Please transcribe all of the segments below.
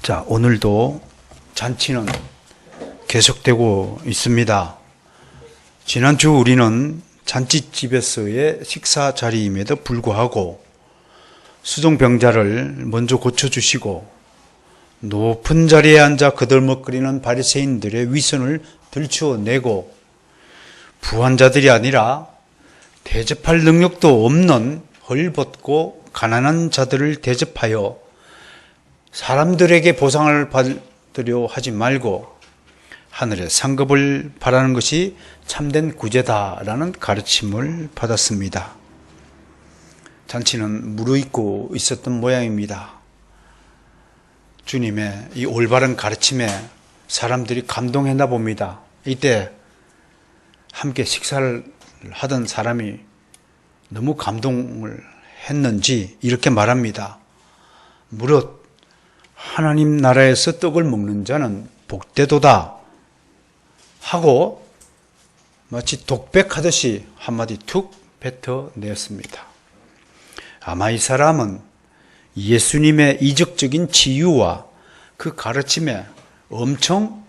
자, 오늘도 잔치는 계속되고 있습니다. 지난주 우리는 잔치집에서의 식사 자리임에도 불구하고 수종병자를 먼저 고쳐주시고 높은 자리에 앉아 거들먹거리는 바리새인들의 위선을 들추어내고 부한자들이 아니라 대접할 능력도 없는 헐벗고 가난한 자들을 대접하여 사람들에게 보상을 받으려 하지 말고 하늘의 상급을 바라는 것이 참된 구제다라는 가르침을 받았습니다. 잔치는 무르익고 있었던 모양입니다. 주님의 이 올바른 가르침에 사람들이 감동했나 봅니다. 이때 함께 식사를 하던 사람이 너무 감동을 했는지 이렇게 말합니다. 무릇 하나님 나라에서 떡을 먹는 자는 복되도다 하고 마치 독백하듯이 한마디 툭 뱉어냈습니다. 아마 이 사람은 예수님의 이적적인 치유와 그 가르침에 엄청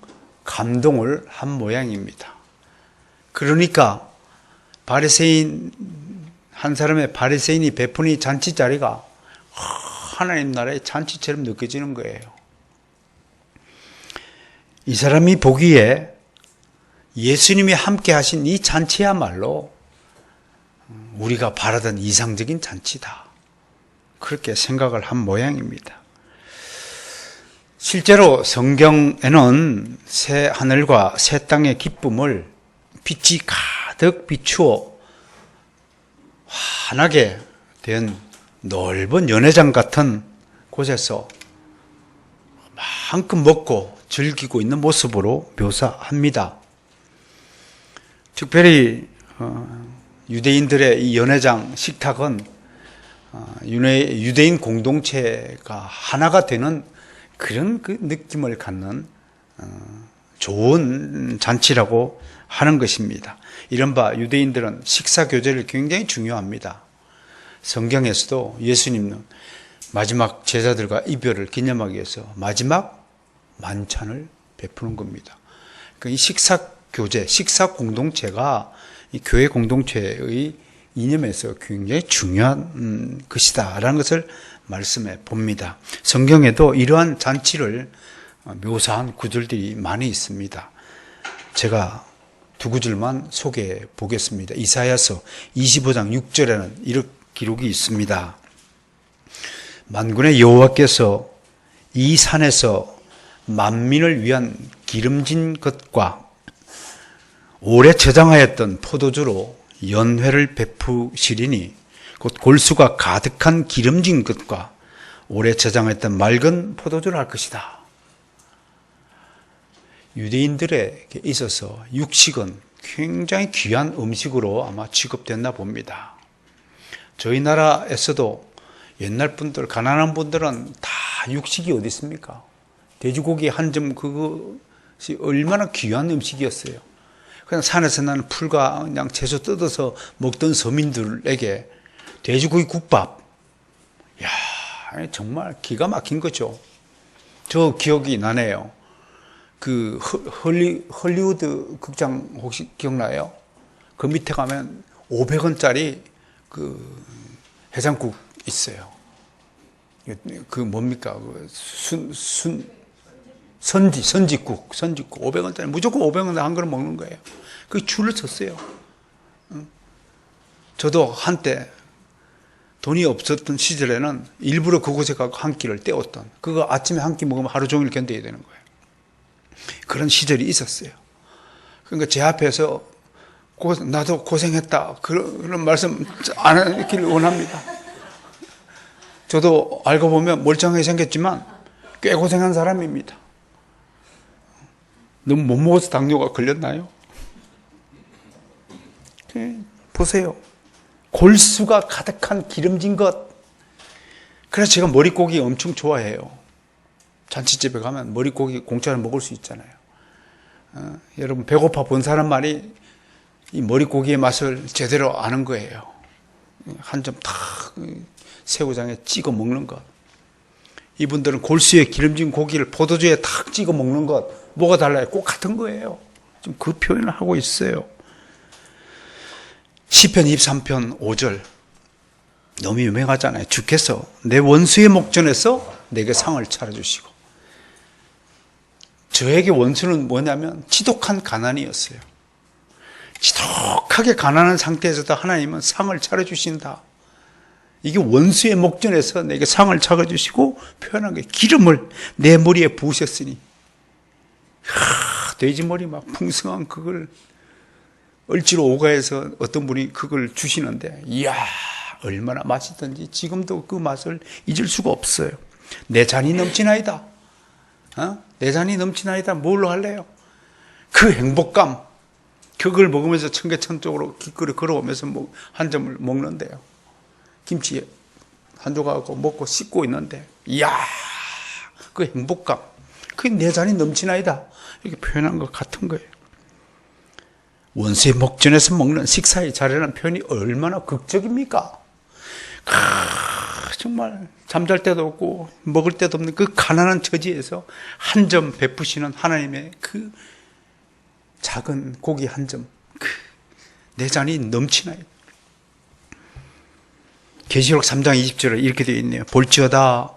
감동을 한 모양입니다. 그러니까 바리새인 한 사람의 바리새인이 베푼 잔치 자리가 하나님 나라의 잔치처럼 느껴지는 거예요. 이 사람이 보기에 예수님이 함께 하신 이 잔치야말로 우리가 바라던 이상적인 잔치다. 그렇게 생각을 한 모양입니다. 실제로 성경에는 새 하늘과 새 땅의 기쁨을 빛이 가득 비추어 환하게 된 넓은 연회장 같은 곳에서 마음껏 먹고 즐기고 있는 모습으로 묘사합니다. 특별히 유대인들의 이 연회장 식탁은 유대인 공동체가 하나가 되는 그런 그 느낌을 갖는 좋은 잔치라고 하는 것입니다. 이른바 유대인들은 식사 교제를 굉장히 중요합니다. 성경에서도 예수님은 마지막 제자들과 이별을 기념하기 위해서 마지막 만찬을 베푸는 겁니다. 이 식사 교제, 식사 공동체가 이 교회 공동체의 이념에서 굉장히 중요한 것이다라는 것을 말씀해 봅니다. 성경에도 이러한 잔치를 묘사한 구절들이 많이 있습니다. 제가 두 구절만 소개해 보겠습니다. 이사야서 25장 6절에는 이렇게 기록이 있습니다. 만군의 여호와께서 이 산에서 만민을 위한 기름진 것과 오래 저장하였던 포도주로 연회를 베푸시리니 곧 골수가 가득한 기름진 것과 오래 저장했던 맑은 포도주를 할 것이다. 유대인들에게 있어서 육식은 굉장히 귀한 음식으로 아마 취급됐나 봅니다. 저희 나라에서도 옛날 분들, 가난한 분들은 다 육식이 어디 있습니까? 돼지고기 한 점 그것이 얼마나 귀한 음식이었어요. 그냥 산에서 나는 풀과 그냥 채소 뜯어서 먹던 서민들에게 돼지고기 국밥, 야, 정말 기가 막힌 거죠. 저 기억이 나네요. 그 헐리우드 극장 혹시 기억나요? 그 밑에 가면 500원짜리 그 해장국 있어요. 그 뭡니까? 선지국 500원짜리 무조건 500원 한 그릇 먹는 거예요. 그 줄을 섰어요. 저도 한때 돈이 없었던 시절에는 일부러 그곳에 가서 한 끼를 때웠던, 그거 아침에 한 끼 먹으면 하루 종일 견뎌야 되는 거예요. 그런 시절이 있었어요. 그러니까 제 앞에서 나도 고생했다 그런 말씀 안 하기를 원합니다. 저도 알고 보면 멀쩡하게 생겼지만 꽤 고생한 사람입니다. 너무 못 먹어서 당뇨가 걸렸나요? 보세요. 골수가 가득한 기름진 것. 그래서 제가 머릿고기 엄청 좋아해요. 잔치집에 가면 머릿고기 공짜로 먹을 수 있잖아요. 여러분 배고파 본 사람만이 이 머릿고기의 맛을 제대로 아는 거예요. 한 점 탁 새우장에 찍어 먹는 것. 이분들은 골수에 기름진 고기를 포도주에 탁 찍어 먹는 것, 뭐가 달라요? 꼭 같은 거예요. 지금 그 표현을 하고 있어요. 시편 23편 5절. 너무 유명하잖아요. 주께서 내 원수의 목전에서 내게 상을 차려주시고. 저에게 원수는 뭐냐면 지독한 가난이었어요. 지독하게 가난한 상태에서도 하나님은 상을 차려주신다. 이게 원수의 목전에서 내게 상을 차려주시고 표현한 게 기름을 내 머리에 부으셨으니 돼지 머리 막 풍성한 그걸 을지로 오가에서 어떤 분이 그걸 주시는데 이야 얼마나 맛있던지 지금도 그 맛을 잊을 수가 없어요. 내 잔이 넘치나이다. 내 잔이 넘치나이다. 뭘로 할래요? 그 행복감 그걸 먹으면서 청계천 쪽으로 길거리 걸어오면서 한 점을 먹는데요. 김치 한 조각하고 먹고 씻고 있는데 이야 그 행복감 그게 내 잔이 넘치나이다. 이렇게 표현한 것 같은 거예요. 원수의 목전에서 먹는 식사의 자리라는 표현이 얼마나 극적입니까? 정말 잠잘 때도 없고 먹을 때도 없는 그 가난한 처지에서 한 점 베푸시는 하나님의 그 작은 고기 한 점, 내 잔이 넘치나요. 계시록 3장 20절에 이렇게 되어 있네요. 볼지어다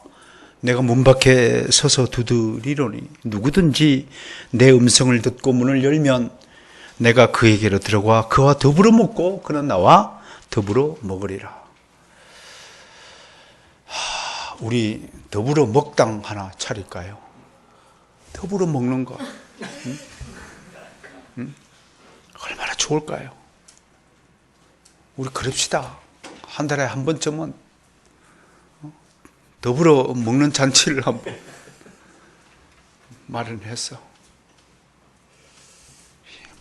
내가 문 밖에 서서 두드리노니 누구든지 내 음성을 듣고 문을 열면 내가 그에게로 들어가 그와 더불어 먹고 그는 나와 더불어 먹으리라. 우리 더불어 먹당 하나 차릴까요? 더불어 먹는 거 얼마나 좋을까요? 우리 그럽시다. 한 달에 한 번쯤은 더불어 먹는 잔치를 한번 마련해서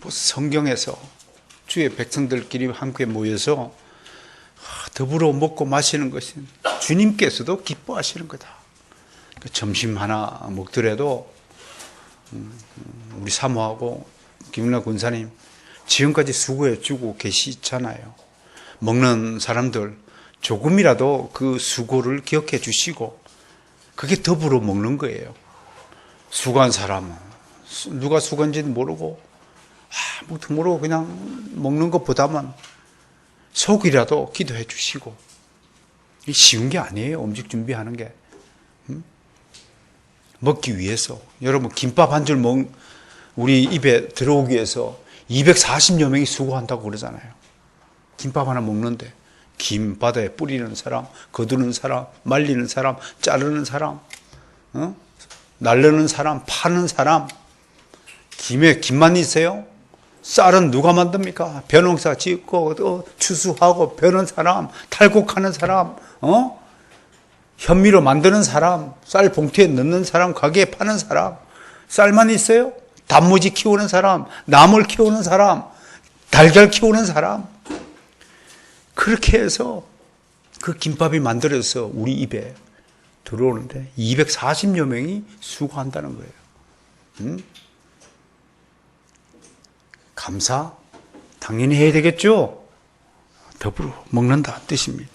성경에서 주의 백성들끼리 함께 모여서 더불어 먹고 마시는 것은 주님께서도 기뻐하시는 거다. 점심 하나 먹더라도 우리 사모하고 김윤아 군사님 지금까지 수고해 주고 계시잖아요. 먹는 사람들 조금이라도 그 수고를 기억해 주시고 그게 더불어 먹는 거예요. 수고한 사람은 누가 수고한지는 모르고 아무것도 모르고 그냥 먹는 것보다는 속이라도 기도해 주시고 쉬운 게 아니에요. 음식 준비하는 게 먹기 위해서 여러분 김밥 한 줄 우리 입에 들어오기 위해서 240여 명이 수고한다고 그러잖아요. 김밥 하나 먹는데 김 바다에 뿌리는 사람, 거두는 사람, 말리는 사람, 자르는 사람, 날르는 사람, 파는 사람. 김에 김만 있어요? 쌀은 누가 만듭니까? 벼농사 짓고 추수하고 벼는 사람, 탈곡하는 사람, 현미로 만드는 사람, 쌀 봉투에 넣는 사람, 가게에 파는 사람. 쌀만 있어요? 단무지 키우는 사람, 나물 키우는 사람, 달걀 키우는 사람. 그렇게 해서 그 김밥이 만들어져서 우리 입에 들어오는데 240여 명이 수고한다는 거예요. 감사? 당연히 해야 되겠죠? 더불어 먹는다 뜻입니다.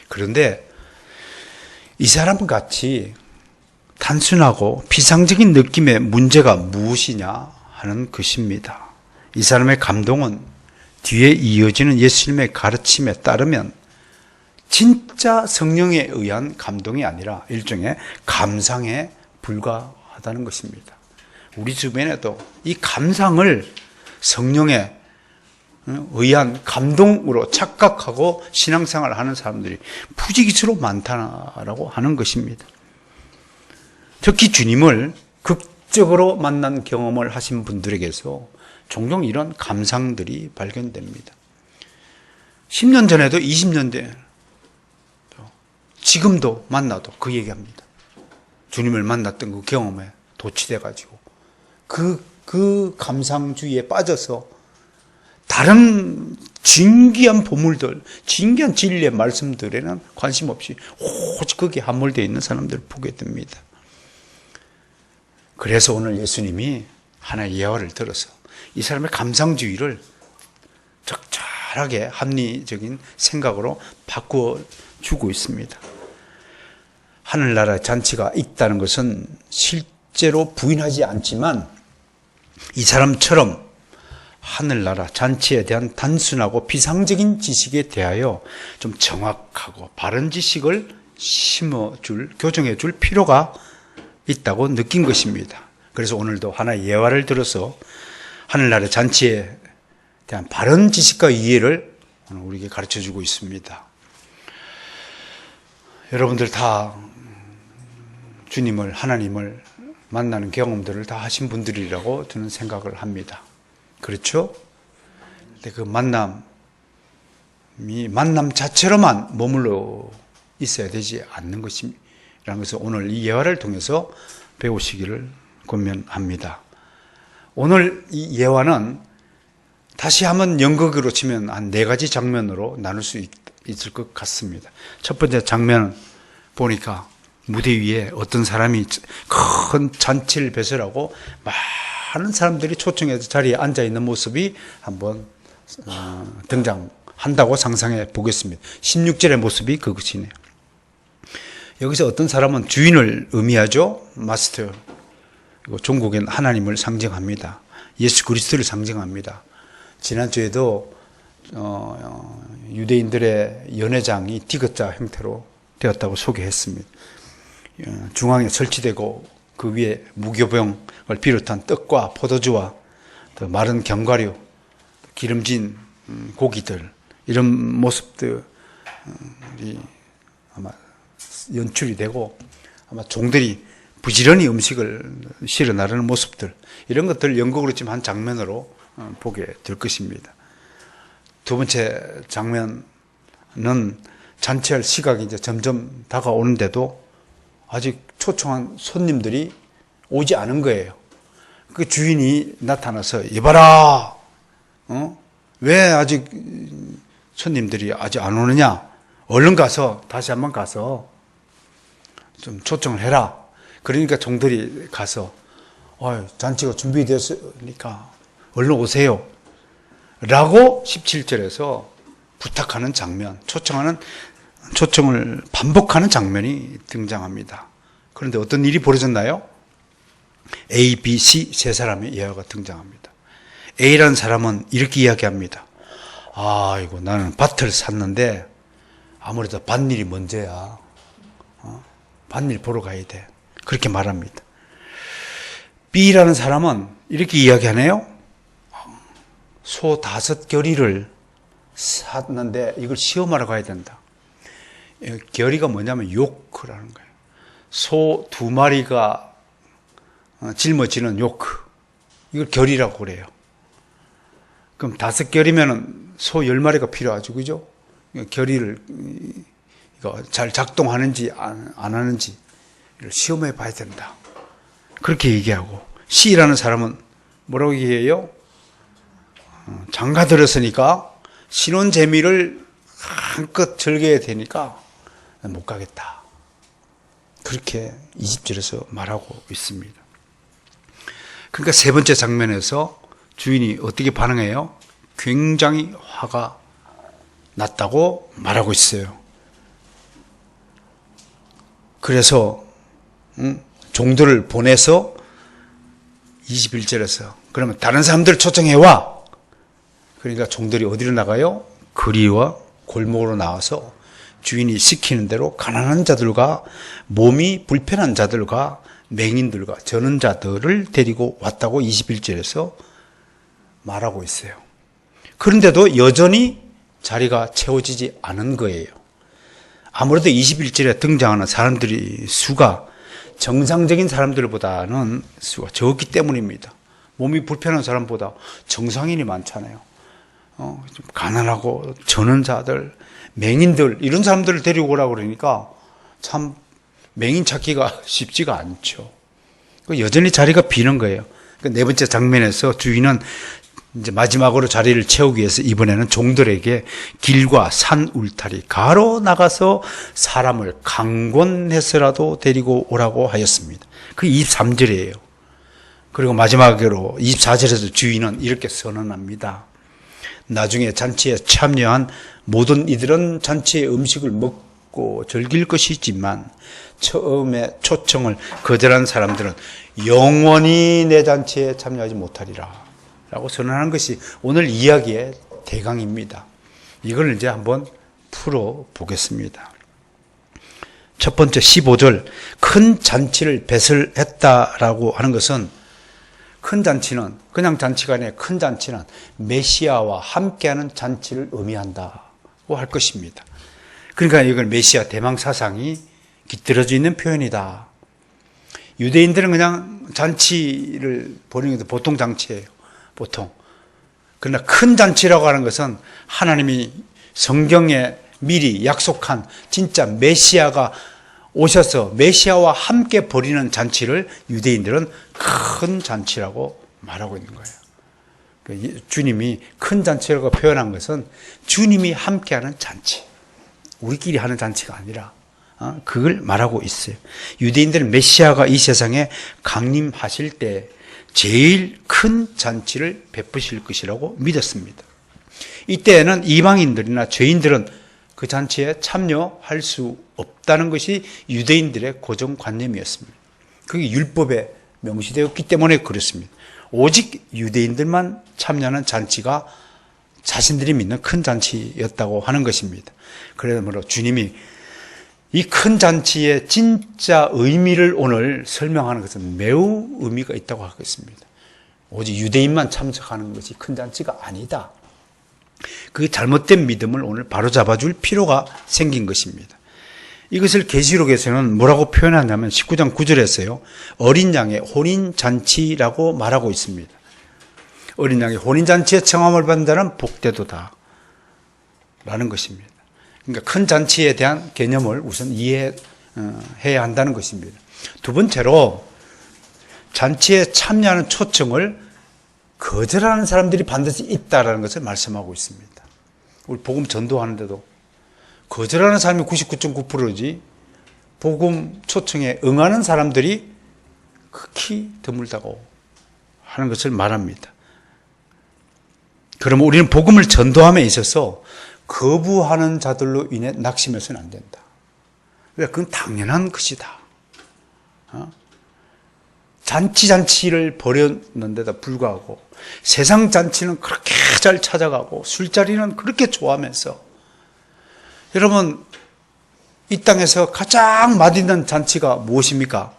그런데 이 사람 같이 단순하고 피상적인 느낌의 문제가 무엇이냐 하는 것입니다. 이 사람의 감동은 뒤에 이어지는 예수님의 가르침에 따르면 진짜 성령에 의한 감동이 아니라 일종의 감상에 불과하다는 것입니다. 우리 주변에도 이 감상을 성령에 의한 감동으로 착각하고 신앙생활을 하는 사람들이 부지기수로 많다라고 하는 것입니다. 특히 주님을 극적으로 만난 경험을 하신 분들에게서 종종 이런 감상들이 발견됩니다. 10년 전에도 20년 전에 지금도 만나도 그 얘기합니다. 주님을 만났던 그 경험에 도취돼가지고 그 감상주의에 빠져서 다른 진귀한 보물들, 진귀한 진리의 말씀들에는 관심 없이 오직 거기에 함몰되어 있는 사람들을 보게 됩니다. 그래서 오늘 예수님이 하나의 예화를 들어서 이 사람의 감상주의를 적절하게 합리적인 생각으로 바꾸어 주고 있습니다. 하늘나라 잔치가 있다는 것은 실제로 부인하지 않지만 이 사람처럼 하늘나라 잔치에 대한 단순하고 피상적인 지식에 대하여 좀 정확하고 바른 지식을 심어줄, 교정해줄 필요가 있다고 느낀 것입니다. 그래서 오늘도 하나의 예화를 들어서 하늘나라 잔치에 대한 바른 지식과 이해를 우리에게 가르쳐주고 있습니다. 여러분들 다 주님을, 하나님을 만나는 경험들을 다 하신 분들이라고 저는 생각을 합니다. 그렇죠? 근데 그 만남 자체로만 머물러 있어야 되지 않는 것이라는 것을 오늘 이 예화를 통해서 배우시기를 권면합니다. 오늘 이 예화는 다시 한번 연극으로 치면 한 4가지 장면으로 나눌 수 있을 것 같습니다. 첫 번째 장면은 보니까 무대 위에 어떤 사람이 큰 잔치를 배설하고 많은 사람들이 초청해서 자리에 앉아있는 모습이 한번 등장한다고 상상해 보겠습니다. 16절의 모습이 그것이네요. 여기서 어떤 사람은 주인을 의미하죠. 마스터. 그리고 종국엔 하나님을 상징합니다. 예수 그리스도를 상징합니다. 지난주에도 유대인들의 연회장이 디귿자 형태로 되었다고 소개했습니다. 중앙에 설치되고 그 위에 무교병을 비롯한 떡과 포도주와 또 마른 견과류, 기름진 고기들, 이런 모습들이 아마 연출이 되고 아마 종들이 부지런히 음식을 실어 나르는 모습들, 이런 것들을 연극으로 지금 한 장면으로 보게 될 것입니다. 두 번째 장면은 잔치할 시각이 이제 점점 다가오는데도 아직 초청한 손님들이 오지 않은 거예요. 그 주인이 나타나서 이봐라, 왜 아직 손님들이 아직 안 오느냐? 얼른 가서 다시 한번 가서 좀 초청을 해라. 그러니까 종들이 가서 잔치가 준비되었으니까 얼른 오세요 라고 17절에서 부탁하는 장면, 초청을 반복하는 장면이 등장합니다. 그런데 어떤 일이 벌어졌나요? A, B, C 세 사람의 예화가 등장합니다. A라는 사람은 이렇게 이야기합니다. 아이고, 나는 밭을 샀는데 아무래도 밭일이 먼저야. 밭일 보러 가야 돼. 그렇게 말합니다. B라는 사람은 이렇게 이야기하네요. 소 5겨리를 샀는데 이걸 시험하러 가야 된다. 겨리가 뭐냐면 요크라는 거예요. 소 2마리가 짊어지는 요크. 이걸 겨리라고 그래요. 그럼 5겨리면은 소 10마리가 필요하죠. 그죠? 겨리를 이거 잘 작동하는지 안 하는지 시험해 봐야 된다. 그렇게 얘기하고, C라는 사람은 뭐라고 얘기해요? 장가 들었으니까 신혼 재미를 한껏 즐겨야 되니까 못 가겠다. 그렇게 20절에서 말하고 있습니다. 그러니까 세 번째 장면에서 주인이 어떻게 반응해요? 굉장히 화가 났다고 말하고 있어요. 그래서 종들을 보내서 21절에서 그러면 다른 사람들을 초청해와. 그러니까 종들이 어디로 나가요? 거리와 골목으로 나와서 주인이 시키는 대로 가난한 자들과 몸이 불편한 자들과 맹인들과 저는 자들을 데리고 왔다고 21절에서 말하고 있어요. 그런데도 여전히 자리가 채워지지 않은 거예요. 아무래도 21절에 등장하는 사람들이 수가 정상적인 사람들보다는 수가 적기 때문입니다. 몸이 불편한 사람보다 정상인이 많잖아요. 좀 가난하고 저는 자들, 맹인들, 이런 사람들을 데리고 오라고 그러니까 참 맹인 찾기가 쉽지가 않죠. 여전히 자리가 비는 거예요. 네 번째 장면에서 주인은 이제 마지막으로 자리를 채우기 위해서 이번에는 종들에게 길과 산 울타리 가로 나가서 사람을 강권해서라도 데리고 오라고 하였습니다. 그 23절이에요. 그리고 마지막으로 24절에서 주인은 이렇게 선언합니다. 나중에 잔치에 참여한 모든 이들은 잔치의 음식을 죽고 즐길 것이지만 처음에 초청을 거절한 사람들은 영원히 내 잔치에 참여하지 못하리라 라고 선언하는 것이 오늘 이야기의 대강입니다. 이걸 이제 한번 풀어보겠습니다. 첫 번째 15절, 큰 잔치를 배설했다라고 하는 것은, 큰 잔치는 그냥 잔치가 아니라 큰 잔치는 메시아와 함께하는 잔치를 의미한다고 할 것입니다. 그러니까 이걸 메시아 대망사상이 깃들어져 있는 표현이다. 유대인들은 그냥 잔치를 벌이는 것도 보통 잔치예요. 보통. 그러나 큰 잔치라고 하는 것은 하나님이 성경에 미리 약속한 진짜 메시아가 오셔서 메시아와 함께 벌이는 잔치를 유대인들은 큰 잔치라고 말하고 있는 거예요. 주님이 큰 잔치라고 표현한 것은 주님이 함께하는 잔치, 우리끼리 하는 잔치가 아니라 그걸 말하고 있어요. 유대인들은 메시아가 이 세상에 강림하실 때 제일 큰 잔치를 베푸실 것이라고 믿었습니다. 이때에는 이방인들이나 죄인들은 그 잔치에 참여할 수 없다는 것이 유대인들의 고정관념이었습니다. 그게 율법에 명시되었기 때문에 그렇습니다. 오직 유대인들만 참여하는 잔치가 자신들이 믿는 큰 잔치였다고 하는 것입니다. 그러므로 주님이 이 큰 잔치의 진짜 의미를 오늘 설명하는 것은 매우 의미가 있다고 하겠습니다. 오직 유대인만 참석하는 것이 큰 잔치가 아니다. 그 잘못된 믿음을 오늘 바로잡아줄 필요가 생긴 것입니다. 이것을 계시록에서는 뭐라고 표현하냐면 19장 9절에서요. 어린 양의 혼인잔치라고 말하고 있습니다. 어린 양의 혼인잔치에 청함을 받는 자는 복되도다 라는 것입니다. 그러니까 큰 잔치에 대한 개념을 우선 이해해야 한다는 것입니다. 두 번째로 잔치에 참여하는 초청을 거절하는 사람들이 반드시 있다라는 것을 말씀하고 있습니다. 우리 복음 전도하는데도 거절하는 사람이 99.9%지 복음 초청에 응하는 사람들이 극히 드물다고 하는 것을 말합니다. 그러면 우리는 복음을 전도함에 있어서 거부하는 자들로 인해 낙심해서는 안 된다. 그건 당연한 것이다. 잔치를 벌였는데도 불구하고 세상 잔치는 그렇게 잘 찾아가고 술자리는 그렇게 좋아하면서, 여러분 이 땅에서 가장 맛있는 잔치가 무엇입니까?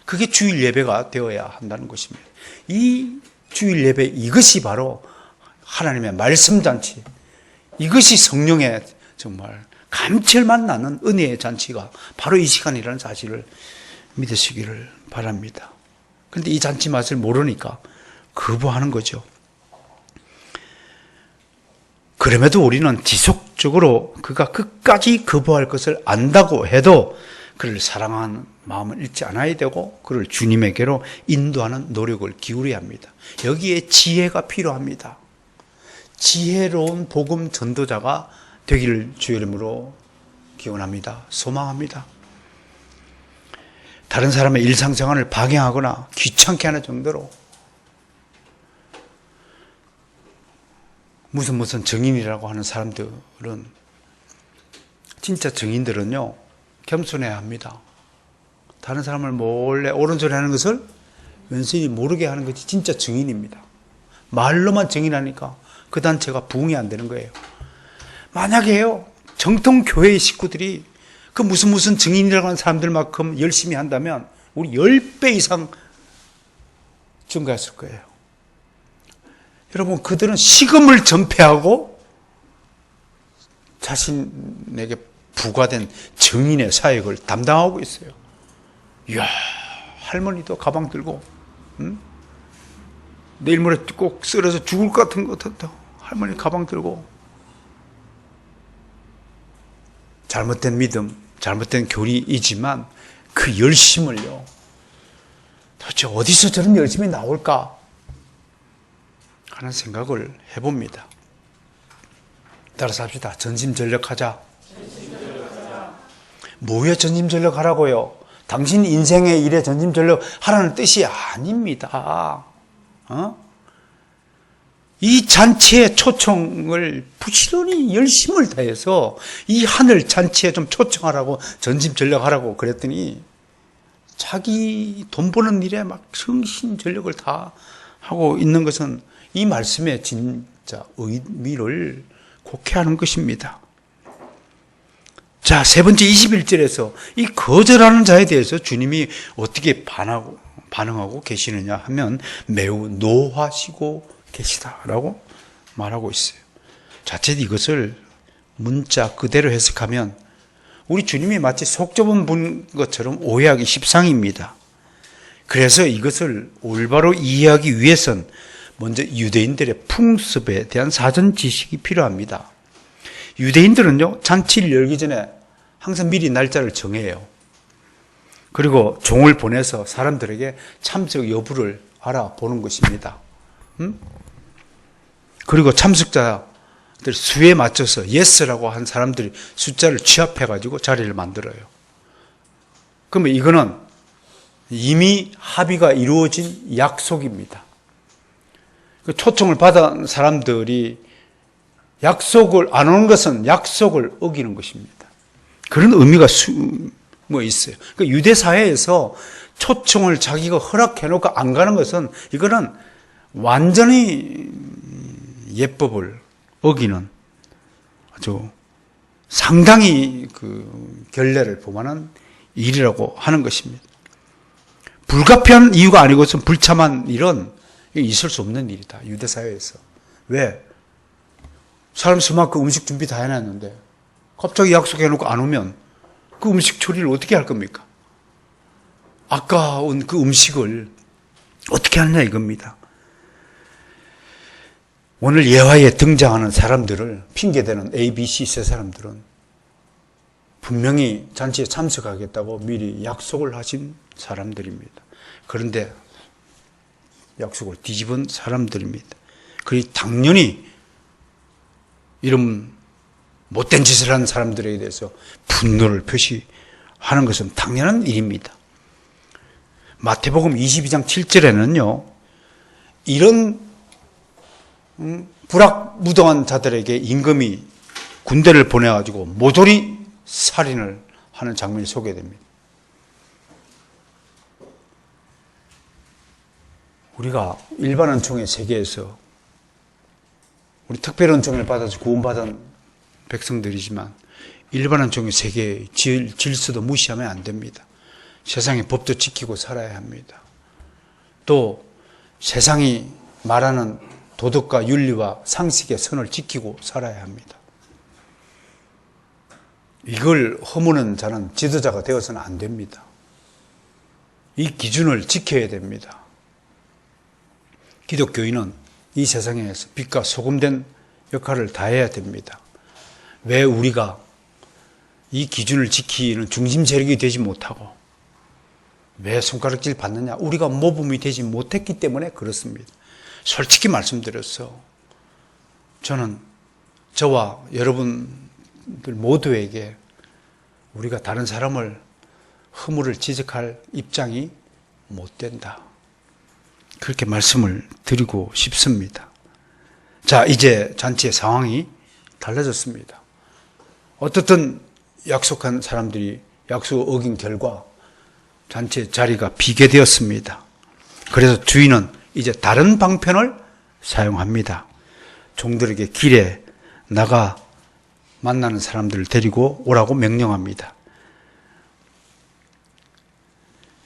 그게 주일 예배가 되어야 한다는 것입니다. 이 주일 예배, 이것이 바로 하나님의 말씀 잔치, 이것이 성령의 정말 감칠맛 나는 은혜의 잔치가 바로 이 시간이라는 사실을 믿으시기를 바랍니다. 그런데 이 잔치 맛을 모르니까 거부하는 거죠. 그럼에도 우리는 지속적으로 그가 끝까지 거부할 것을 안다고 해도 그를 사랑하는 마음을 잃지 않아야 되고 그를 주님에게로 인도하는 노력을 기울여야 합니다. 여기에 지혜가 필요합니다. 지혜로운 복음 전도자가 되기를 주의 이름으로 기원합니다. 소망합니다. 다른 사람의 일상생활을 방해하거나 귀찮게 하는 정도로 무슨 정인이라고 하는 사람들은, 진짜 정인들은요 겸손해야 합니다. 다른 사람을 몰래 옳은 소리 하는 것을 왼손이 모르게 하는 것이 진짜 정인입니다. 말로만 정인하니까 그 단체가 부흥이 안 되는 거예요. 만약에요 정통 교회의 식구들이 그 무슨 증인이라고 하는 사람들만큼 열심히 한다면 우리 10배 이상 증가했을 거예요. 여러분, 그들은 식음을 전폐하고 자신에게 부과된 증인의 사역을 담당하고 있어요. 이야, 할머니도 가방 들고, 응? 내일 모레 꼭 쓰러져 죽을 것 같은 것 같다. 할머니 가방 들고. 잘못된 믿음, 잘못된 교리이지만 그 열심을요, 도대체 어디서 저런 열심이 나올까 하는 생각을 해봅니다. 따라서 합시다. 전심전력하자. 뭐에 전심전력하라고요? 당신 인생의 일에 전심전력하라는 뜻이 아닙니다. 이 잔치의 초청을 부지런히 열심을 다해서 이 하늘 잔치에 좀 초청하라고 전심전력하라고 그랬더니 자기 돈 버는 일에 막 정신전력을 다 하고 있는 것은 이 말씀의 진짜 의미를 곡해하는 것입니다. 자, 세 번째 21절에서 이 거절하는 자에 대해서 주님이 어떻게 반응하고 계시느냐 하면 매우 노하시고 계시다라고 말하고 있어요. 자칫 이것을 문자 그대로 해석하면 우리 주님이 마치 속 좁은 분 것처럼 오해하기 십상입니다. 그래서 이것을 올바로 이해하기 위해선 먼저 유대인들의 풍습에 대한 사전 지식이 필요합니다. 유대인들은요, 잔치를 열기 전에 항상 미리 날짜를 정해요. 그리고 종을 보내서 사람들에게 참석 여부를 알아보는 것입니다. 그리고 참석자들 수에 맞춰서 yes라고 한 사람들이 숫자를 취합해가지고 자리를 만들어요. 그러면 이거는 이미 합의가 이루어진 약속입니다. 초청을 받은 사람들이 약속을 안 오는 것은 약속을 어기는 것입니다. 그런 의미가 숨어 있어요. 그러니까 유대 사회에서 초청을 자기가 허락해놓고 안 가는 것은 이거는 완전히 예법을 어기는 아주 상당히 그 결례를 범하는 일이라고 하는 것입니다. 불가피한 이유가 아니고선 불참한 일은 있을 수 없는 일이다. 유대 사회에서. 왜? 사람 수만큼 음식 준비 다 해놨는데 갑자기 약속해놓고 안 오면 그 음식 처리를 어떻게 할 겁니까? 아까운 그 음식을 어떻게 하느냐 이겁니다. 오늘 예화에 등장하는 사람들을 핑계대는 A, B, C 세 사람들은 분명히 잔치에 참석하겠다고 미리 약속을 하신 사람들입니다. 그런데 약속을 뒤집은 사람들입니다. 그리고 당연히 이런 못된 짓을 하는 사람들에 대해서 분노를 표시하는 것은 당연한 일입니다. 마태복음 22장 7절에는요. 이런 불악무도한 자들에게 임금이 군대를 보내가지고 모조리 살인을 하는 장면이 소개됩니다. 우리가 일반 은총의 세계에서 우리 특별 은총을 받아서 구원받은 백성들이지만 일반 은총의 세계의 질서도 무시하면 안 됩니다. 세상의 법도 지키고 살아야 합니다. 또 세상이 말하는 도덕과 윤리와 상식의 선을 지키고 살아야 합니다. 이걸 허무는 자는 지도자가 되어서는 안 됩니다. 이 기준을 지켜야 됩니다. 기독교인은 이 세상에서 빛과 소금된 역할을 다해야 됩니다. 왜 우리가 이 기준을 지키는 중심 세력이 되지 못하고 왜 손가락질 받느냐? 우리가 모범이 되지 못했기 때문에 그렇습니다. 솔직히 말씀드려서 저는 저와 여러분들 모두에게 우리가 다른 사람을 허물을 지적할 입장이 못 된다. 그렇게 말씀을 드리고 싶습니다. 자, 이제 잔치의 상황이 달라졌습니다. 어떻든 약속한 사람들이 약속을 어긴 결과 잔치의 자리가 비게 되었습니다. 그래서 주인은 이제 다른 방편을 사용합니다. 종들에게 길에 나가 만나는 사람들을 데리고 오라고 명령합니다.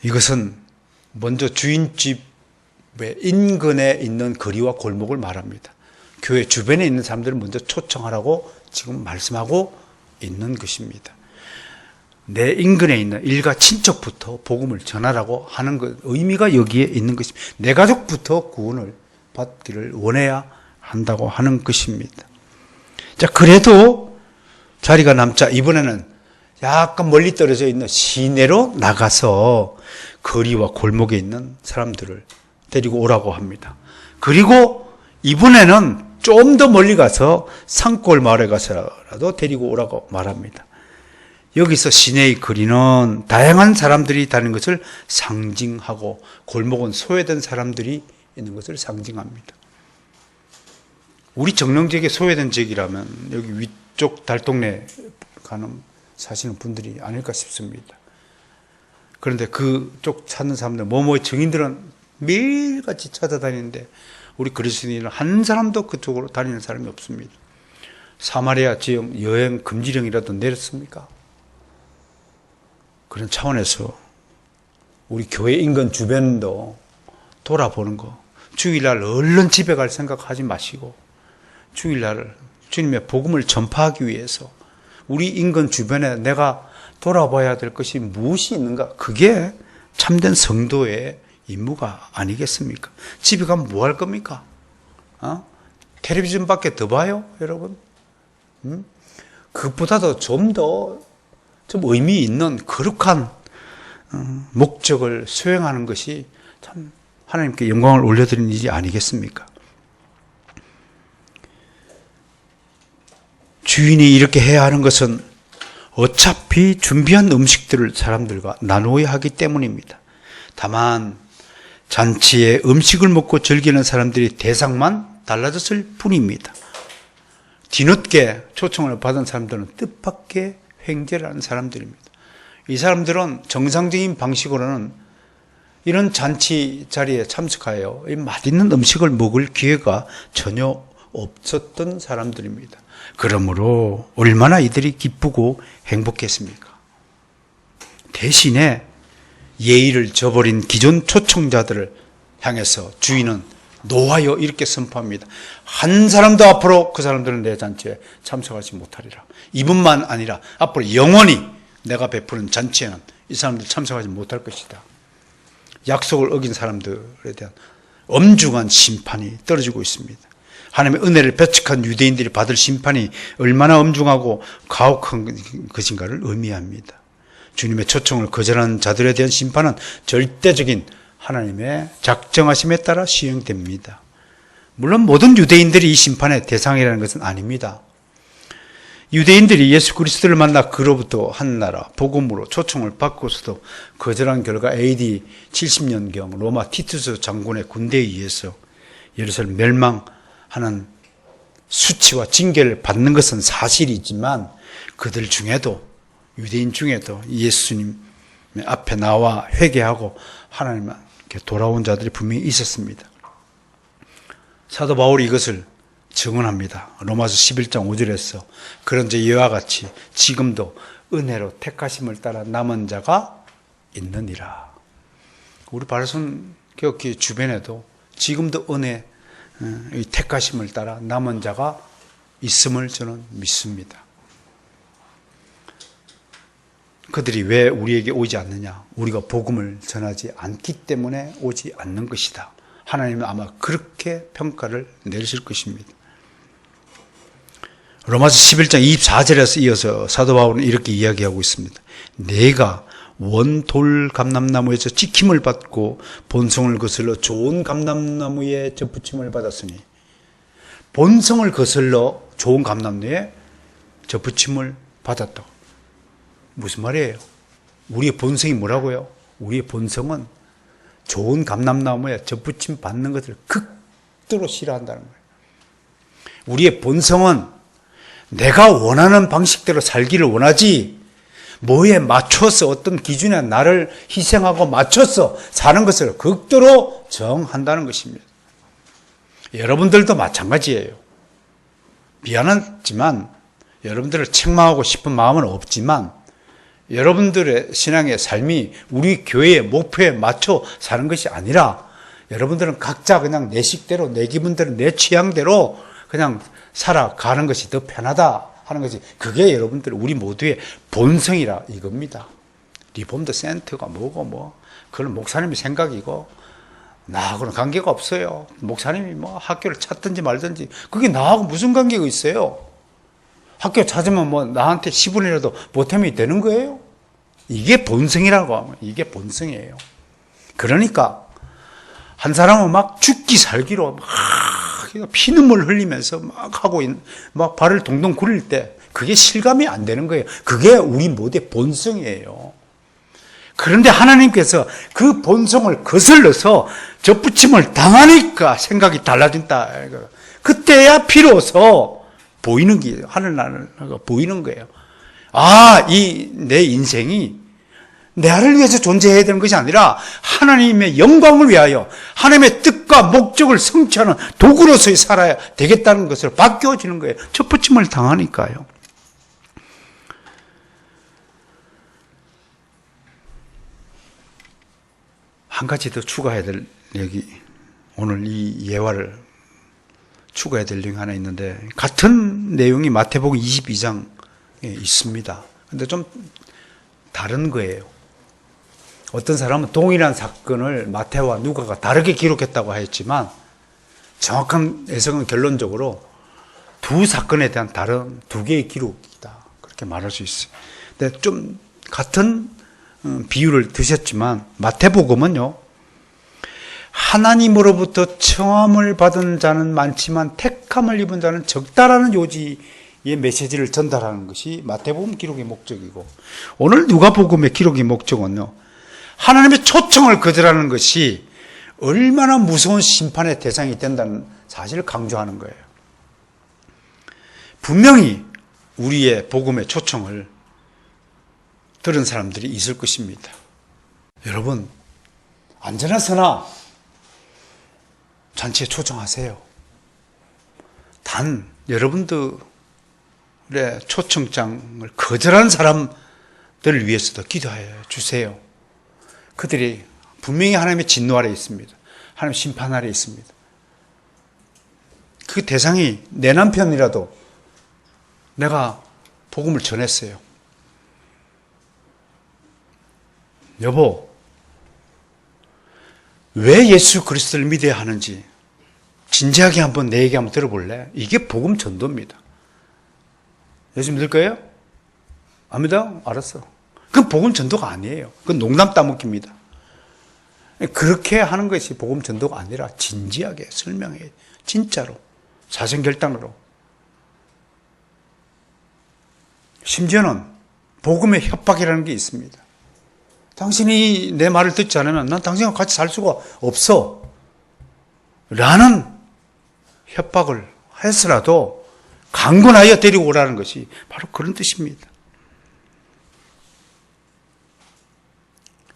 이것은 먼저 주인집의 인근에 있는 거리와 골목을 말합니다. 교회 주변에 있는 사람들을 먼저 초청하라고 지금 말씀하고 있는 것입니다. 내 인근에 있는 일가 친척부터 복음을 전하라고 하는 것, 의미가 여기에 있는 것입니다. 내 가족부터 구원을 받기를 원해야 한다고 하는 것입니다. 자, 그래도 자리가 남자 이번에는 약간 멀리 떨어져 있는 시내로 나가서 거리와 골목에 있는 사람들을 데리고 오라고 합니다. 그리고 이번에는 좀 더 멀리 가서 산골 마을에 가서라도 데리고 오라고 말합니다. 여기서 시내의 거리는 다양한 사람들이 다니는 것을 상징하고 골목은 소외된 사람들이 있는 것을 상징합니다. 우리 정릉지역에 소외된 지역이라면 여기 위쪽 달동네 가는 사시는 분들이 아닐까 싶습니다. 그런데 그쪽 찾는 사람들, 뭐뭐의 증인들은 매일같이 찾아다니는데 우리 그리스도인은 한 사람도 그쪽으로 다니는 사람이 없습니다. 사마리아 지역 여행 금지령이라도 내렸습니까? 그런 차원에서 우리 교회 인근 주변도 돌아보는 거, 주일날 얼른 집에 갈 생각하지 마시고 주일날 주님의 복음을 전파하기 위해서 우리 인근 주변에 내가 돌아봐야 될 것이 무엇이 있는가? 그게 참된 성도의 임무가 아니겠습니까? 집에 가면 뭐 할 겁니까? 텔레비전밖에 더 봐요, 여러분? 그것보다도 좀 의미 있는 거룩한 목적을 수행하는 것이 참 하나님께 영광을 올려드리는 일이 아니겠습니까? 주인이 이렇게 해야 하는 것은 어차피 준비한 음식들을 사람들과 나누어야 하기 때문입니다. 다만 잔치에 음식을 먹고 즐기는 사람들이 대상만 달라졌을 뿐입니다. 뒤늦게 초청을 받은 사람들은 뜻밖의 횡재를 하는 사람들입니다. 이 사람들은 정상적인 방식으로는 이런 잔치 자리에 참석하여 맛있는 음식을 먹을 기회가 전혀 없었던 사람들입니다. 그러므로 얼마나 이들이 기쁘고 행복했습니까? 대신에 예의를 저버린 기존 초청자들을 향해서 주인은 노하여 이렇게 선포합니다. 한 사람도 앞으로 그 사람들은 내 잔치에 참석하지 못하리라. 이분만 아니라 앞으로 영원히 내가 베푸는 잔치에는 이 사람들 참석하지 못할 것이다. 약속을 어긴 사람들에 대한 엄중한 심판이 떨어지고 있습니다. 하나님의 은혜를 배척한 유대인들이 받을 심판이 얼마나 엄중하고 가혹한 것인가를 의미합니다. 주님의 초청을 거절하는 자들에 대한 심판은 절대적인 하나님의 작정하심에 따라 시행됩니다. 물론 모든 유대인들이 이 심판의 대상이라는 것은 아닙니다. 유대인들이 예수 그리스도를 만나 그로부터 한 나라 복음으로 초청을 받고서도 거절한 결과 AD 70년경 로마 티투스 장군의 군대에 의해서 예루살렘 멸망하는 수치와 징계를 받는 것은 사실이지만 그들 중에도 유대인 중에도 예수님 앞에 나와 회개하고 하나님께 돌아온 자들이 분명히 있었습니다. 사도 바울이 이것을 증언합니다. 로마서 11장 5절에서 그런즉 이와 같이 지금도 은혜로 택하심을 따라 남은 자가 있느니라. 우리 바르선 교회 주변에도 지금도 은혜 택하심을 따라 남은 자가 있음을 저는 믿습니다. 그들이 왜 우리에게 오지 않느냐? 우리가 복음을 전하지 않기 때문에 오지 않는 것이다. 하나님은 아마 그렇게 평가를 내리실 것입니다. 로마서 11장 24절에서 이어서 사도 바울은 이렇게 이야기하고 있습니다. 내가 원돌 감람나무에서 찍힘을 받고 본성을 거슬러 좋은 감람나무에 접붙임을 받았으니, 본성을 거슬러 좋은 감람나무에 접붙임을 받았다. 무슨 말이에요? 우리의 본성이 뭐라고요? 우리의 본성은 좋은 감람나무에 접붙임 받는 것을 극도로 싫어한다는 거예요. 우리의 본성은 내가 원하는 방식대로 살기를 원하지, 뭐에 맞춰서 어떤 기준에 나를 희생하고 맞춰서 사는 것을 극도로 정한다는 것입니다. 여러분들도 마찬가지예요. 미안하지만 여러분들을 책망하고 싶은 마음은 없지만 여러분들의 신앙의 삶이 우리 교회의 목표에 맞춰 사는 것이 아니라 여러분들은 각자 그냥 내 식대로, 내 기분대로, 내 취향대로 그냥 살아가는 것이 더 편하다 하는 것이, 그게 여러분들 우리 모두의 본성이라 이겁니다. 리폼드 센터가 뭐고 그건 목사님의 생각이고 나하고는 관계가 없어요. 목사님이 학교를 찾든지 말든지 그게 나하고 무슨 관계가 있어요? 학교 찾으면 나한테 10원이라도 보탬이 되는 거예요? 이게 본성이라고 하면 이게 본성이에요. 그러니까 한 사람은 막 죽기 살기로 막 피눈물 흘리면서 막 하고 막 발을 동동 굴릴 때 그게 실감이 안 되는 거예요. 그게 우리 모두의 본성이에요. 그런데 하나님께서 그 본성을 거슬러서 접붙임을 당하니까 생각이 달라진다. 그때야 비로소 보이는 게 하늘나라가 보이는 거예요. 아, 내 인생이 나를 위해서 존재해야 되는 것이 아니라 하나님의 영광을 위하여 하나님의 뜻과 목적을 성취하는 도구로서 살아야 되겠다는 것으로 바뀌어지는 거예요. 첫부침을 당하니까요. 한 가지 더 추가해야 될 여기 오늘 이 예화를 추가해야 될 내용이 하나 있는데 같은 내용이 마태복음 22장에 있습니다. 근데 좀 다른 거예요. 어떤 사람은 동일한 사건을 마태와 누가가 다르게 기록했다고 하였지만 정확한 해석은 결론적으로 두 사건에 대한 다른 두 개의 기록이다. 그렇게 말할 수 있어요. 근데 좀 같은 비유를 드셨지만 마태복음은요. 하나님으로부터 청함을 받은 자는 많지만 택함을 입은 자는 적다라는 요지의 메시지를 전달하는 것이 마태복음 기록의 목적이고 오늘 누가복음의 기록의 목적은요. 하나님의 초청을 거절하는 것이 얼마나 무서운 심판의 대상이 된다는 사실을 강조하는 거예요. 분명히 우리의 복음의 초청을 들은 사람들이 있을 것입니다. 여러분, 안전하서나 잔치에 초청하세요. 단 여러분들의 초청장을 거절한 사람들을 위해서도 기도해 주세요. 그들이 분명히 하나님의 진노 아래 있습니다. 하나님 심판 아래 있습니다. 그 대상이 내 남편이라도 내가 복음을 전했어요. 여보, 왜 예수 그리스도를 믿어야 하는지 진지하게 한번 내 얘기 한번 들어볼래? 이게 복음 전도입니다. 예수 믿을 거예요? 안 믿어? 알았어. 그건 복음 전도가 아니에요. 그건 농담 따먹기입니다. 그렇게 하는 것이 복음 전도가 아니라 진지하게 설명해요. 진짜로. 사생결단으로. 심지어는 복음의 협박이라는 게 있습니다. 당신이 내 말을 듣지 않으면 난 당신과 같이 살 수가 없어. 라는 협박을 해서라도 강권하여 데리고 오라는 것이 바로 그런 뜻입니다.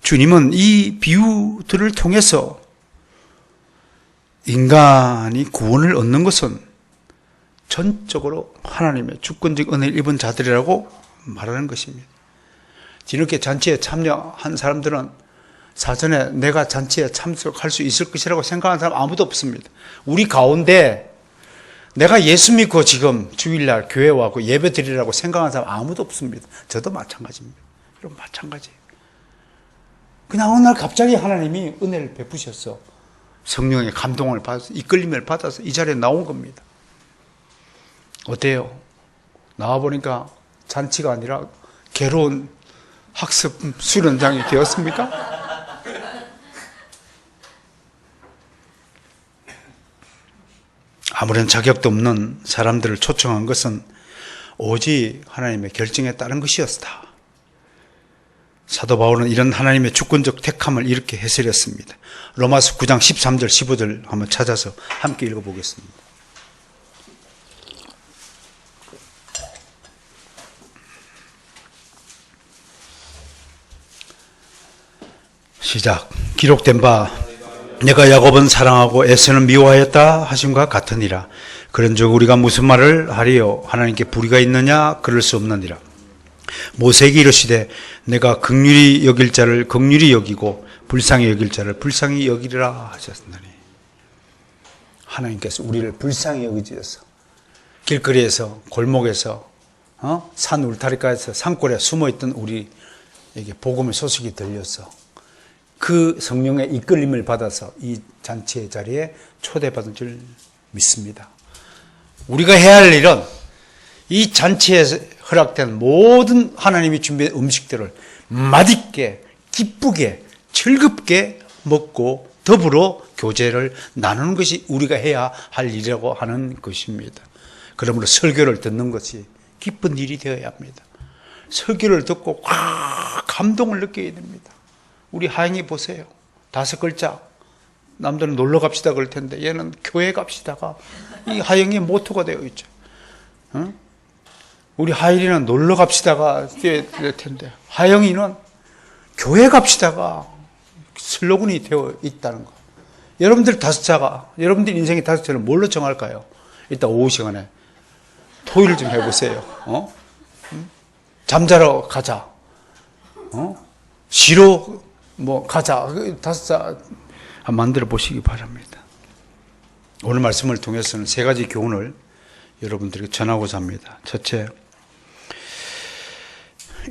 주님은 이 비유들을 통해서 인간이 구원을 얻는 것은 전적으로 하나님의 주권적 은혜를 입은 자들이라고 말하는 것입니다. 뒤늦게 잔치에 참여한 사람들은 사전에 내가 잔치에 참석할 수 있을 것이라고 생각하는 사람 아무도 없습니다. 우리 가운데 내가 예수 믿고 지금 주일날 교회 와고 예배 드리라고 생각하는 사람 아무도 없습니다. 저도 마찬가지입니다. 여러분 마찬가지예요. 그냥 어느 날 갑자기 하나님이 은혜를 베푸셔서 성령의 감동을 받아서 이끌림을 받아서 이 자리에 나온 겁니다. 어때요? 나와보니까 잔치가 아니라 괴로운 학습 수련장이 되었습니까? 아무런 자격도 없는 사람들을 초청한 것은 오직 하나님의 결정에 따른 것이었다. 사도 바울은 이런 하나님의 주권적 택함을 이렇게 해설했습니다. 로마서 9장 13절 15절 한번 찾아서 함께 읽어보겠습니다. 시작. 기록된 바 내가 야곱은 사랑하고 에서는 미워하였다 하심과 같으니라. 그런즉 우리가 무슨 말을 하리요? 하나님께 불의가 있느냐? 그럴 수 없느니라. 모세에게 이르시되 내가 긍휼히 여길 자를 긍휼히 여기고 불쌍히 여길 자를 불쌍히 여기리라 하셨으니 하나님께서 우리를 불쌍히 여기셔서 길거리에서 골목에서 산 울타리가에서 산골에 숨어있던 우리에게 복음의 소식이 들려서 그 성령의 이끌림을 받아서 이 잔치의 자리에 초대받은 줄 믿습니다. 우리가 해야 할 일은 이 잔치에 허락된 모든 하나님이 준비한 음식들을 맛있게 기쁘게 즐겁게 먹고 더불어 교제를 나누는 것이 우리가 해야 할 일이라고 하는 것입니다. 그러므로 설교를 듣는 것이 기쁜 일이 되어야 합니다. 설교를 듣고 감동을 느껴야 됩니다. 우리 하영이 보세요. 5글자 남들은 놀러 갑시다 그럴 텐데 얘는 교회 갑시다가 이 하영이의 모토가 되어 있죠. 어? 우리 하일이는 놀러 갑시다가 될 텐데 하영이는 교회 갑시다가 슬로건이 되어 있다는 거. 여러분들 여러분들 인생의 5차는 뭘로 정할까요? 이따 오후 시간에 토의를 좀 해보세요. 잠자러 가자. 쉬러 가자. 5차 만들어 보시기 바랍니다. 오늘 말씀을 통해서는 3가지 교훈을 여러분들에게 전하고자 합니다. 첫째,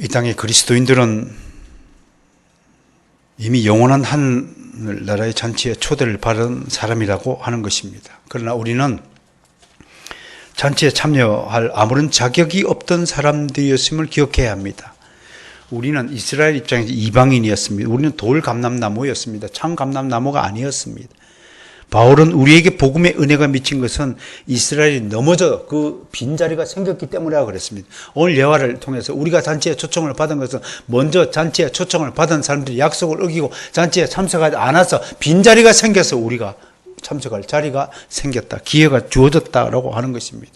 이 땅의 그리스도인들은 이미 영원한 하늘나라의 잔치에 초대를 받은 사람이라고 하는 것입니다. 그러나 우리는 잔치에 참여할 아무런 자격이 없던 사람들이었음을 기억해야 합니다. 우리는 이스라엘 입장에서 이방인이었습니다. 우리는 돌 감람나무였습니다. 참 감람나무가 아니었습니다. 바울은 우리에게 복음의 은혜가 미친 것은 이스라엘이 넘어져 그 빈자리가 생겼기 때문이라고 그랬습니다. 오늘 예화를 통해서 우리가 잔치에 초청을 받은 것은 먼저 잔치에 초청을 받은 사람들이 약속을 어기고 잔치에 참석하지 않아서 빈자리가 생겨서 우리가 참석할 자리가 생겼다. 기회가 주어졌다라고 하는 것입니다.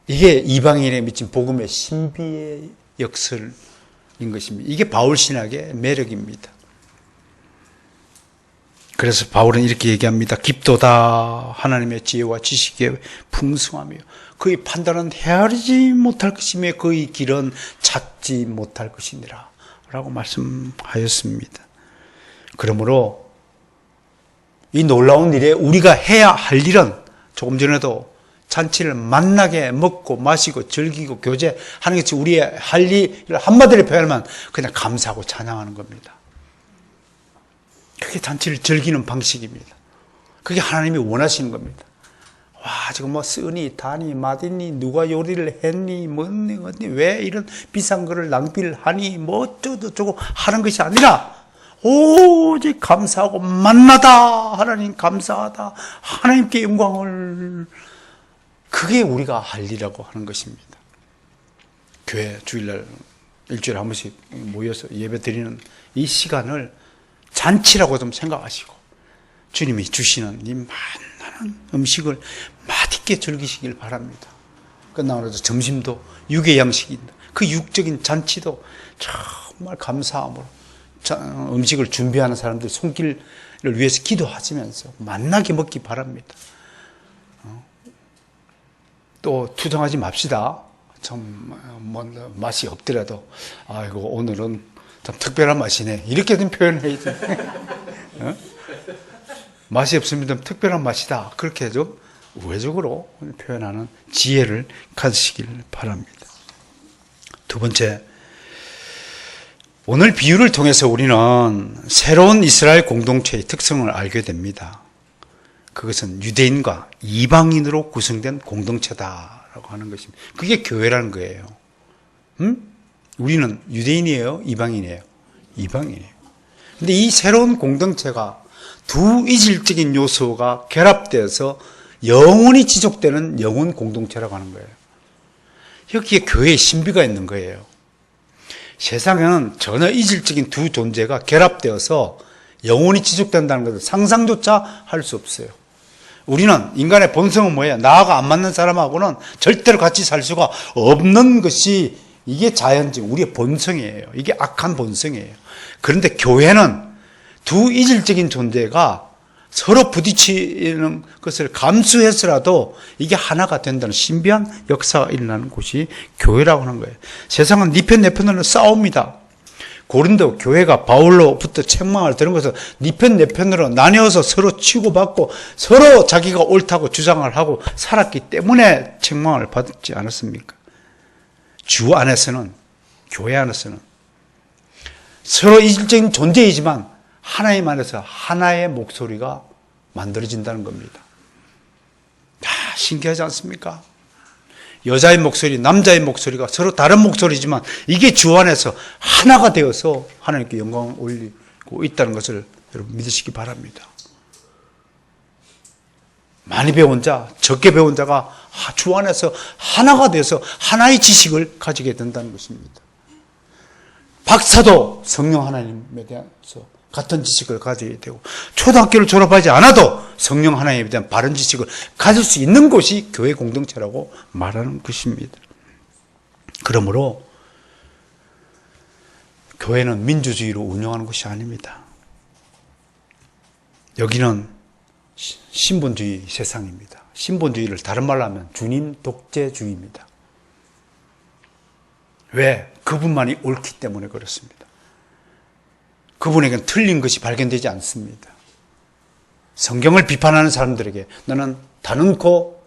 이게 이방인에 미친 복음의 신비의 역설인 것입니다. 이게 바울 신학의 매력입니다. 그래서 바울은 이렇게 얘기합니다. 깊도다 하나님의 지혜와 지식의 풍성하며 그의 판단은 헤아리지 못할 것이며 그의 길은 찾지 못할 것이니라 라고 말씀하였습니다. 그러므로 이 놀라운 일에 우리가 해야 할 일은 조금 전에도 잔치를 만나게 먹고 마시고 즐기고 교제하는 것이 우리의 할 일을 한마디로 표현하면 그냥 감사하고 찬양하는 겁니다. 그게 잔치를 즐기는 방식입니다. 그게 하나님이 원하시는 겁니다. 와, 지금 쓰니, 다니, 마디니, 누가 요리를 했니, 뭐니, 어디, 왜 이런 비싼 거를 낭비를 하니, 어쩌고 하는 것이 아니라, 오직 감사하고 만나다. 하나님 감사하다. 하나님께 영광을. 그게 우리가 할 일이라고 하는 것입니다. 교회 주일날 일주일에 한 번씩 모여서 예배 드리는 이 시간을 잔치라고 좀 생각하시고 주님이 주시는 이 많은 음식을 맛있게 즐기시길 바랍니다. 끝나고 나서 점심도 육의 양식입니다. 그 육적인 잔치도 정말 감사함으로 음식을 준비하는 사람들 손길을 위해서 기도하시면서 만나게 먹기 바랍니다. 또 투정하지 맙시다. 좀 맛이 없더라도 아이고 오늘은 참 특별한 맛이네. 이렇게 좀 표현해야지. 어? 맛이 없으면 좀 특별한 맛이다. 그렇게 좀 우회적으로 표현하는 지혜를 가지시길 바랍니다. 두 번째, 오늘 비유를 통해서 우리는 새로운 이스라엘 공동체의 특성을 알게 됩니다. 그것은 유대인과 이방인으로 구성된 공동체다라고 하는 것입니다. 그게 교회라는 거예요. 우리는 유대인이에요? 이방인이에요? 이방인이에요. 근데 이 새로운 공동체가 두 이질적인 요소가 결합되어서 영원히 지속되는 영혼 공동체라고 하는 거예요. 여기에 교회의 신비가 있는 거예요. 세상에는 전혀 이질적인 두 존재가 결합되어서 영원히 지속된다는 것을 상상조차 할 수 없어요. 우리는 인간의 본성은 뭐예요? 나하고 안 맞는 사람하고는 절대로 같이 살 수가 없는 것이 이게 자연적 우리의 본성이에요. 이게 악한 본성이에요. 그런데 교회는 두 이질적인 존재가 서로 부딪히는 것을 감수해서라도 이게 하나가 된다는 신비한 역사가 일어나는 곳이 교회라고 하는 거예요. 세상은 네 편 내 편으로 싸웁니다. 고린도 교회가 바울로부터 책망을 들은 것은 네 편 내 편으로 나뉘어서 서로 치고받고 서로 자기가 옳다고 주장을 하고 살았기 때문에 책망을 받지 않았습니까? 주 안에서는, 교회 안에서는 서로 이질적인 존재이지만 하나님 안에서 하나의 목소리가 만들어진다는 겁니다. 신기하지 않습니까? 여자의 목소리, 남자의 목소리가 서로 다른 목소리지만 이게 주 안에서 하나가 되어서 하나님께 영광을 올리고 있다는 것을 여러분 믿으시기 바랍니다. 많이 배운 자, 적게 배운 자가 주 안에서 하나가 되어서 하나의 지식을 가지게 된다는 것입니다. 박사도 성령 하나님에 대해서 같은 지식을 가져야 되고, 초등학교를 졸업하지 않아도 성령 하나님에 대한 바른 지식을 가질 수 있는 곳이 교회 공동체라고 말하는 것입니다. 그러므로 교회는 민주주의로 운영하는 것이 아닙니다. 여기는 신본주의 세상입니다. 신본주의를 다른 말로 하면 주님 독재주의입니다. 왜? 그분만이 옳기 때문에 그렇습니다. 그분에게는 틀린 것이 발견되지 않습니다. 성경을 비판하는 사람들에게 나는 단언코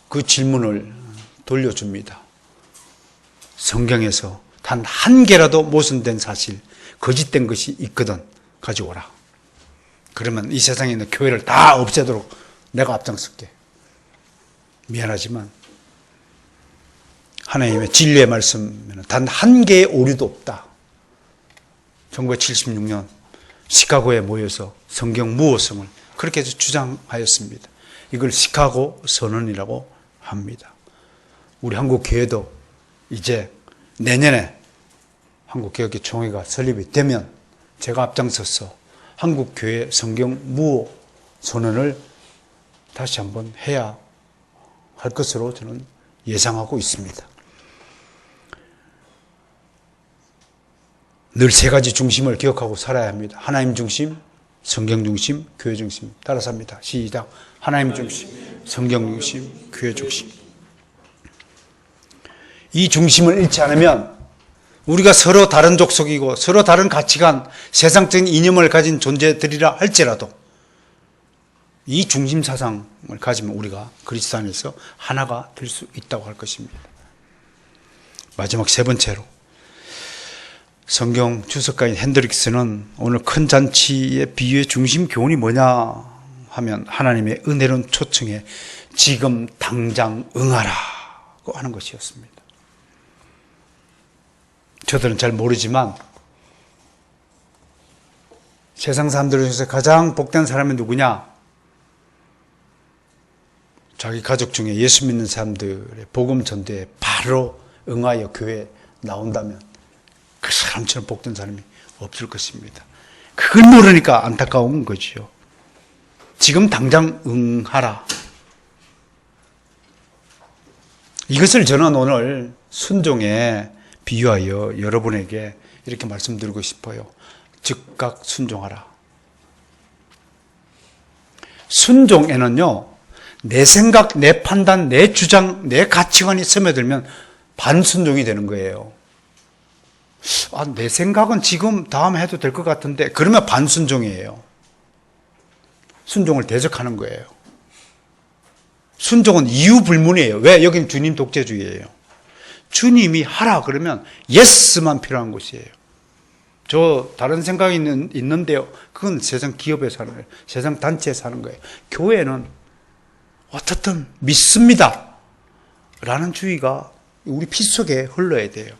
그 질문을 돌려줍니다. 성경에서 단 한 개라도 모순된 사실, 거짓된 것이 있거든 가져오라. 그러면 이 세상에 있는 교회를 다 없애도록 내가 앞장설게. 미안하지만 하나님의 진리의 말씀에는 단 한 개의 오류도 없다. 1976년 시카고에 모여서 성경 무호성을 그렇게 해서 주장하였습니다. 이걸 시카고 선언이라고 합니다. 우리 한국 교회도 이제 내년에 한국개혁의 총회가 설립이 되면 제가 앞장서서 한국교회 성경 무호 선언을 다시 한번 해야 할 것으로 저는 예상하고 있습니다. 늘 세 가지 중심을 기억하고 살아야 합니다. 하나님 중심, 성경 중심, 교회 중심. 따라서 합니다. 시작. 하나님 중심, 성경 중심, 교회 중심. 이 중심을 잃지 않으면 우리가 서로 다른 족속이고 서로 다른 가치관, 세상적인 이념을 가진 존재들이라 할지라도 이 중심 사상을 가지면 우리가 그리스도 안에서 하나가 될 수 있다고 할 것입니다. 마지막 세 번째로 성경 주석가인 핸드릭스는 오늘 큰 잔치의 비유의 중심 교훈이 뭐냐 하면 하나님의 은혜로운 초청에 지금 당장 응하라고 하는 것이었습니다. 저들은 잘 모르지만 세상 사람들 중에서 가장 복된 사람이 누구냐? 자기 가족 중에 예수 믿는 사람들의 복음 전도에 바로 응하여 교회에 나온다면 그 사람처럼 복된 사람이 없을 것입니다. 그걸 모르니까 안타까운 거지요. 지금 당장 응하라. 이것을 저는 오늘 순종에 비유하여 여러분에게 이렇게 말씀드리고 싶어요. 즉각 순종하라. 순종에는요, 내 생각, 내 판단, 내 주장, 내 가치관이 스며들면 반순종이 되는 거예요. 내 생각은 지금 다음에 해도 될 것 같은데, 그러면 반순종이에요. 순종을 대적하는 거예요. 순종은 이유 불문이에요. 왜? 여기는 주님 독재주의예요. 주님이 하라 그러면 예스만 필요한 것이에요. 저 다른 생각이 있는데요. 그건 세상 기업에서 하는 거예요. 세상 단체에서 하는 거예요. 교회는 어떻든 믿습니다 라는 주의가 우리 피 속에 흘러야 돼요.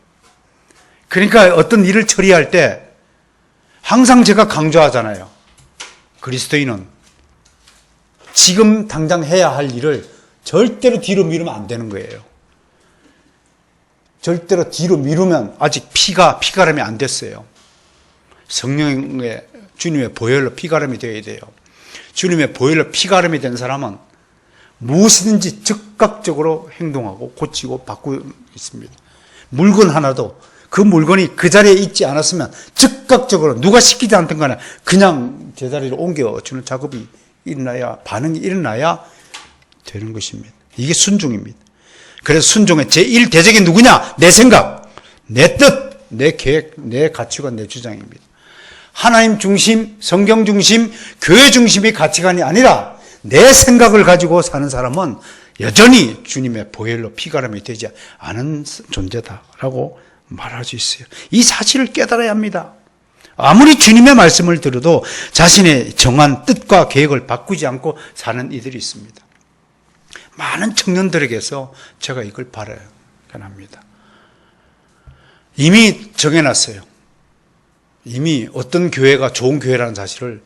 그러니까 어떤 일을 처리할 때 항상 제가 강조하잖아요. 그리스도인은 지금 당장 해야 할 일을 절대로 뒤로 미루면 안 되는 거예요. 절대로 뒤로 미루면 아직 피가름이 안 됐어요. 성령의 주님의 보혈로 피가름이 되어야 돼요. 주님의 보혈로 피가름이 된 사람은 무엇이든지 즉각적으로 행동하고 고치고 바꾸고 있습니다. 물건 하나도 그 물건이 그 자리에 있지 않았으면 즉각적으로 누가 시키지 않든 간에 그냥 제자리로 옮겨주는 작업이 일어나야, 반응이 일어나야 되는 것입니다. 이게 순종입니다. 그래서 순종의 제1대적이 누구냐? 내 생각, 내 뜻, 내 계획, 내 가치관, 내 주장입니다. 하나님 중심, 성경 중심, 교회 중심의 가치관이 아니라 내 생각을 가지고 사는 사람은 여전히 주님의 보혈로 피가름이 되지 않은 존재다라고 말할 수 있어요. 이 사실을 깨달아야 합니다. 아무리 주님의 말씀을 들어도 자신의 정한 뜻과 계획을 바꾸지 않고 사는 이들이 있습니다. 많은 청년들에게서 제가 이걸 발견합니다. 이미 정해놨어요. 이미 어떤 교회가 좋은 교회라는 사실을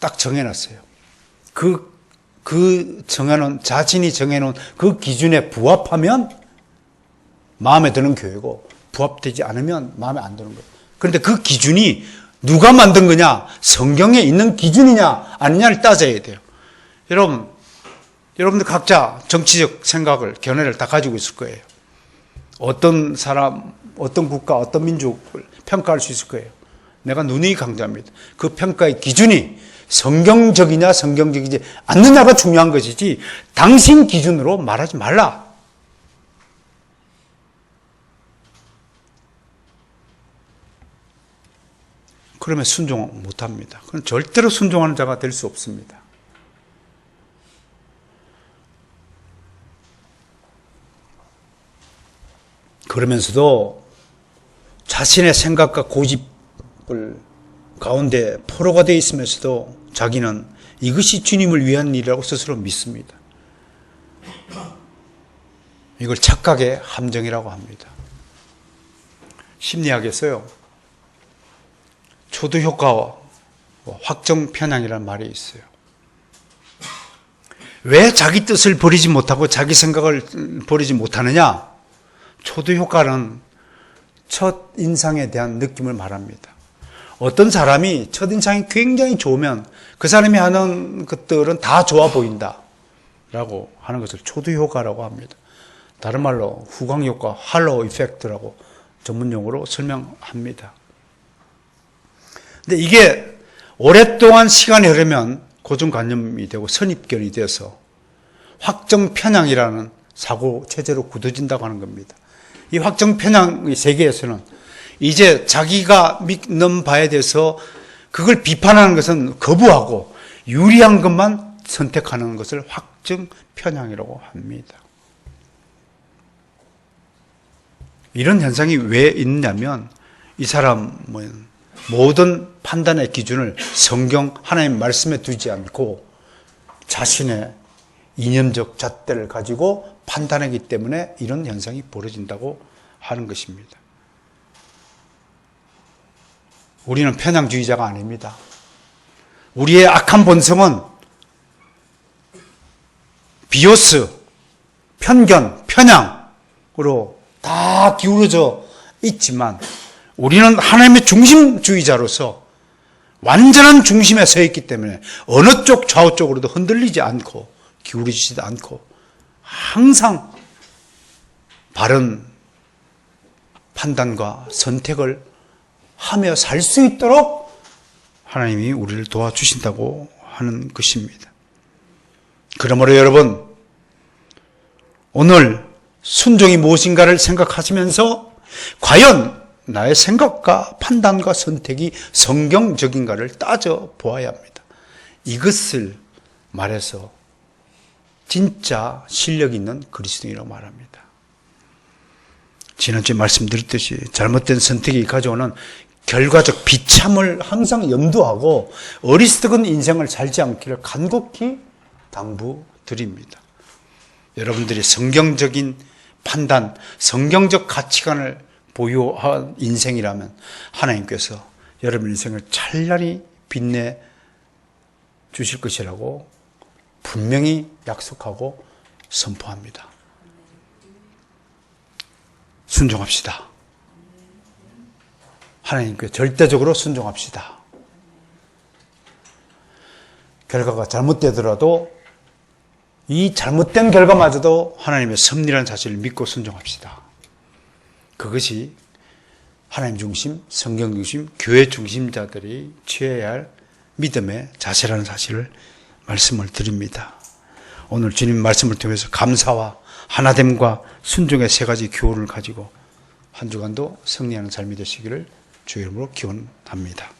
딱 정해놨어요. 자신이 정해놓은 그 기준에 부합하면 마음에 드는 교회고 부합되지 않으면 마음에 안 드는 거예요. 그런데 그 기준이 누가 만든 거냐? 성경에 있는 기준이냐 아니냐를 따져야 돼요. 여러분들 각자 정치적 생각을, 견해를 다 가지고 있을 거예요. 어떤 사람, 어떤 국가, 어떤 민족을 평가할 수 있을 거예요. 내가 누누이 강조합니다. 그 평가의 기준이 성경적이냐 성경적이지 않느냐가 중요한 것이지 당신 기준으로 말하지 말라. 그러면 순종 못합니다. 그건 절대로 순종하는 자가 될 수 없습니다. 그러면서도 자신의 생각과 고집을 가운데 포로가 되어 있으면서도 자기는 이것이 주님을 위한 일이라고 스스로 믿습니다. 이걸 착각의 함정이라고 합니다. 심리학에서요, 초두효과와 확정편향이라는 말이 있어요. 왜 자기 뜻을 버리지 못하고 자기 생각을 버리지 못하느냐? 초두효과는 첫 인상에 대한 느낌을 말합니다. 어떤 사람이 첫인상이 굉장히 좋으면 그 사람이 하는 것들은 다 좋아 보인다 라고 하는 것을 초두효과라고 합니다. 다른 말로 후광효과, 할로우 이펙트라고 전문용어로 설명합니다. 근데 이게 오랫동안 시간이 흐르면 고정관념이 되고 선입견이 되어서 확정편향이라는 사고 체제로 굳어진다고 하는 겁니다. 이 확정편향의 세계에서는 이제 자기가 믿는 바에 대해서 그걸 비판하는 것은 거부하고 유리한 것만 선택하는 것을 확정편향이라고 합니다. 이런 현상이 왜 있냐면 이 사람은 모든 판단의 기준을 성경 하나님 말씀에 두지 않고 자신의 이념적 잣대를 가지고 판단하기 때문에 이런 현상이 벌어진다고 하는 것입니다. 우리는 편향주의자가 아닙니다. 우리의 악한 본성은 비오스, 편견, 편향으로 다 기울어져 있지만 우리는 하나님의 중심주의자로서 완전한 중심에 서 있기 때문에 어느 쪽 좌우 쪽으로도 흔들리지 않고 기울이지도 않고 항상 바른 판단과 선택을 하며 살 수 있도록 하나님이 우리를 도와주신다고 하는 것입니다. 그러므로 여러분, 오늘 순종이 무엇인가를 생각하시면서 과연 나의 생각과 판단과 선택이 성경적인가를 따져 보아야 합니다. 이것을 말해서 진짜 실력 있는 그리스도인이라고 말합니다. 지난주에 말씀드렸듯이 잘못된 선택이 가져오는 결과적 비참을 항상 염두하고 어리석은 인생을 살지 않기를 간곡히 당부드립니다. 여러분들이 성경적인 판단, 성경적 가치관을 보유한 인생이라면 하나님께서 여러분 인생을 찬란히 빛내 주실 것이라고 분명히 약속하고 선포합니다. 순종합시다. 하나님께 절대적으로 순종합시다. 결과가 잘못되더라도 이 잘못된 결과마저도 하나님의 섭리라는 사실을 믿고 순종합시다. 그것이 하나님 중심, 성경 중심, 교회 중심자들이 취해야 할 믿음의 자세라는 사실을 말씀을 드립니다. 오늘 주님 말씀을 통해서 감사와 하나됨과 순종의 세 가지 교훈을 가지고 한 주간도 승리하는 삶이 되시기를 주의 이름으로 기원합니다.